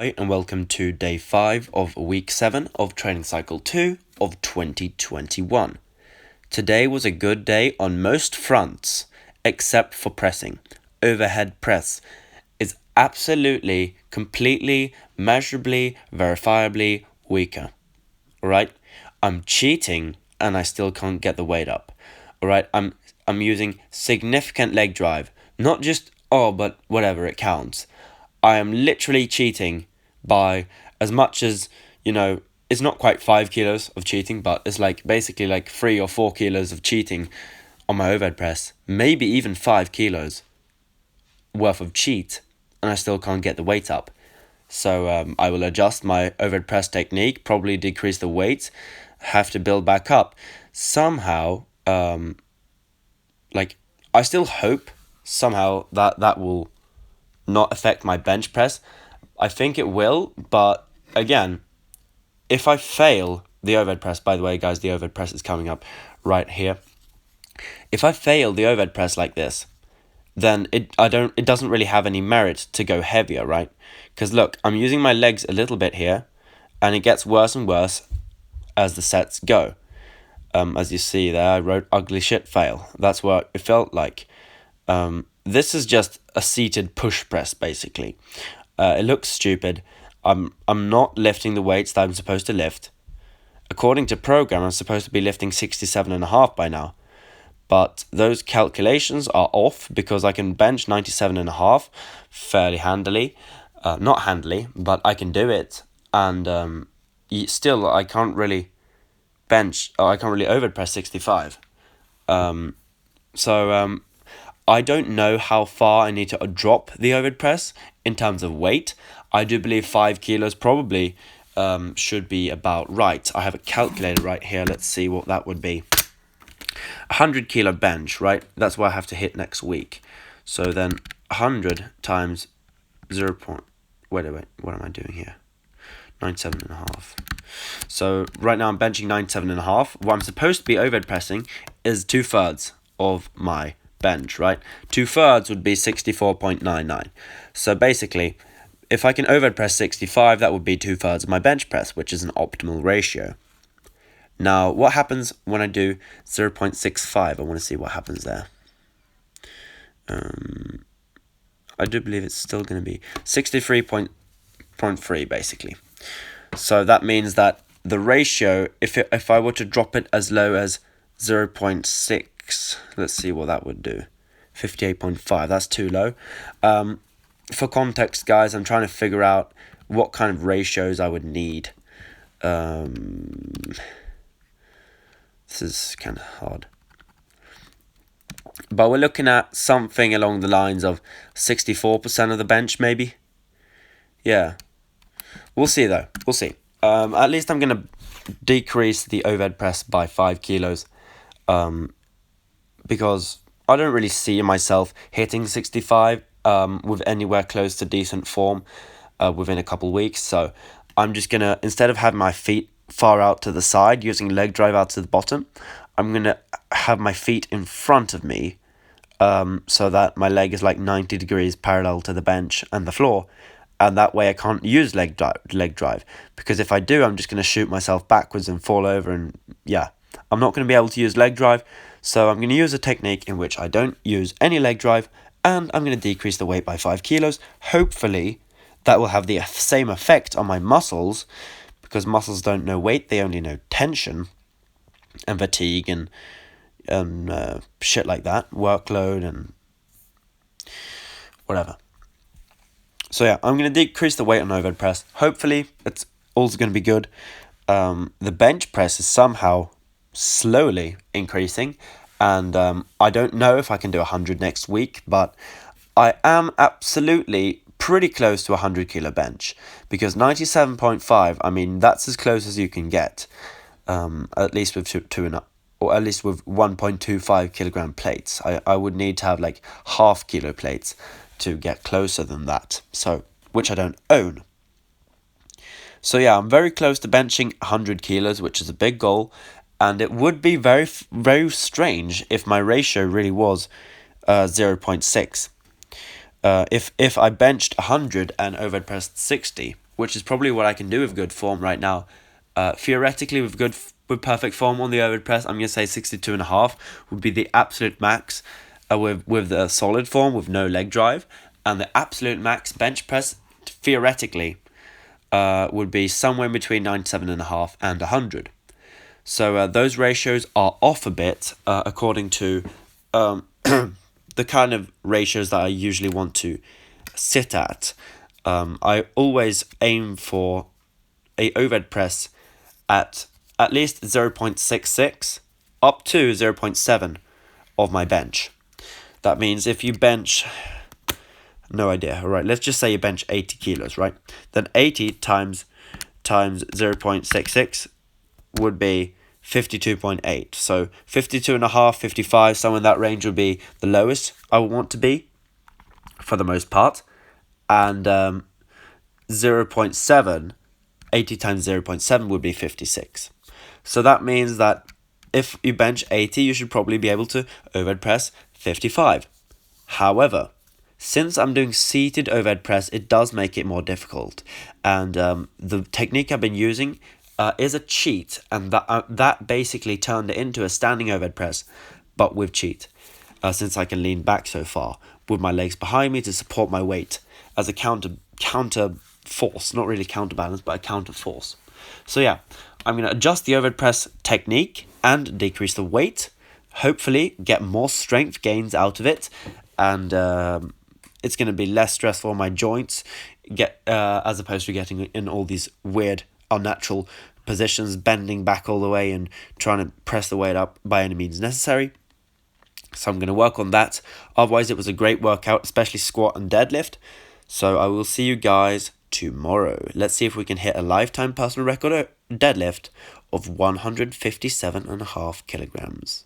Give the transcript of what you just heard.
Hi, and welcome to day 5 of week 7 of training cycle 2 of 2021. Today was a good day on most fronts, except for pressing. Overhead press is absolutely, completely, measurably, verifiably weaker. Alright? I'm cheating and I still can't get the weight up. Alright? I'm using significant leg drive. Not just, but whatever, it counts. I am literally cheating by as much as, it's not quite 5 kilos of cheating, but it's like basically like 3 or 4 kilos of cheating on my overhead press. Maybe even 5 kilos worth of cheat, and I still can't get the weight up. So I will adjust my overhead press technique, probably decrease the weight, have to build back up. Somehow, I still hope somehow that will not affect my bench press. I think it will, but again, if I fail the overhead press, by the way, guys, the overhead press is coming up right here. If I fail the overhead press like this, then it doesn't really have any merit to go heavier, right? Because look, I'm using my legs a little bit here, and it gets worse and worse as the sets go. As you see there, I wrote ugly shit fail. That's what it felt like. This is just a seated push press, basically. It looks stupid. I'm not lifting the weights that I'm supposed to lift. According to program, I'm supposed to be lifting 67.5 by now. But those calculations are off because I can bench 97.5 fairly handily. Not handily, but I can do it. And still, I can't really I can't really overhead press 65. So I don't know how far I need to drop the overhead press in terms of weight. I do believe 5 kilos probably should be about right. I have a calculator right here. Let's see what that would be. 100 kilo bench, right? That's what I have to hit next week. So then 100 times 0. Wait, what am I doing here? 97.5. So right now I'm benching 97.5. What I'm supposed to be overhead pressing is 2/3 of my bench, right? 2/3 would be 64.99. So basically, if I can overhead press 65, that would be 2/3 of my bench press, which is an optimal ratio. Now, what happens when I do 0.65? I want to see what happens there. I do believe it's still going to be 63.3 basically. So that means that the ratio, if I were to drop it as low as 0.6, let's see what that would do. 58.5, that's too low. For context, guys, I'm trying to figure out what kind of ratios I would need. This is kind of hard. But we're looking at something along the lines of 64% of the bench, maybe. Yeah. We'll see, though. We'll see. At least I'm going to decrease the overhead press by 5 kilos. Because I don't really see myself hitting 65 with anywhere close to decent form within a couple weeks. So I'm just going to, instead of having my feet far out to the side, using leg drive out to the bottom, I'm going to have my feet in front of me so that my leg is like 90 degrees parallel to the bench and the floor. And that way I can't use leg drive. Because if I do, I'm just going to shoot myself backwards and fall over. And yeah, I'm not going to be able to use leg drive. So I'm going to use a technique in which I don't use any leg drive. And I'm going to decrease the weight by 5 kilos. Hopefully that will have the same effect on my muscles. Because muscles don't know weight, they only know tension and fatigue and shit like that, workload and whatever. So yeah, I'm going to decrease the weight on overhead press. Hopefully, it's also going to be good. The bench press is somehow slowly increasing, and I don't know if I can do 100 next week, but I am absolutely pretty close to 100 kilo bench, because 97.5, I mean, that's as close as you can get, at least with or at least with 1.25 kilogram plates. I would need to have like half kilo plates to get closer than that, so which I don't own. So yeah, I'm very close to benching 100 kilos, which is a big goal, and it would be very, very strange if my ratio really was 0.6. If I benched 100 and overhead pressed 60, which is probably what I can do with good form right now. Theoretically, with perfect form on the overhead press, I'm going to say 62.5 would be the absolute max with the solid form with no leg drive. And the absolute max bench press, theoretically, would be somewhere between 97.5 and 100. So those ratios are off a bit according to the kind of ratios that I usually want to sit at. I always aim for a overhead press at least 0.66 up to 0.7 of my bench. That means if you bench, no idea, all right, let's just say you bench 80 kilos, right? Then 80 times 0.66 would be 52.8. So 52.5, 55, somewhere in that range would be the lowest I would want to be for the most part. And 0.7, 80 times 0.7 would be 56. So that means that if you bench 80, you should probably be able to overhead press 55. However, since I'm doing seated overhead press, it does make it more difficult. And the technique I've been using is a cheat, and that basically turned it into a standing overhead press, but with cheat. Since I can lean back so far with my legs behind me to support my weight as a counter force, not really counterbalance, but a counter force. So yeah, I'm going to adjust the overhead press technique and decrease the weight, hopefully get more strength gains out of it, and it's going to be less stressful on my joints, as opposed to getting in all these weird, unnatural positions, bending back all the way and trying to press the weight up by any means necessary. So I'm going to work on that. Otherwise, it was a great workout, especially squat and deadlift. So I will see you guys tomorrow. Let's see if we can hit a lifetime personal record deadlift of 157.5 kilograms.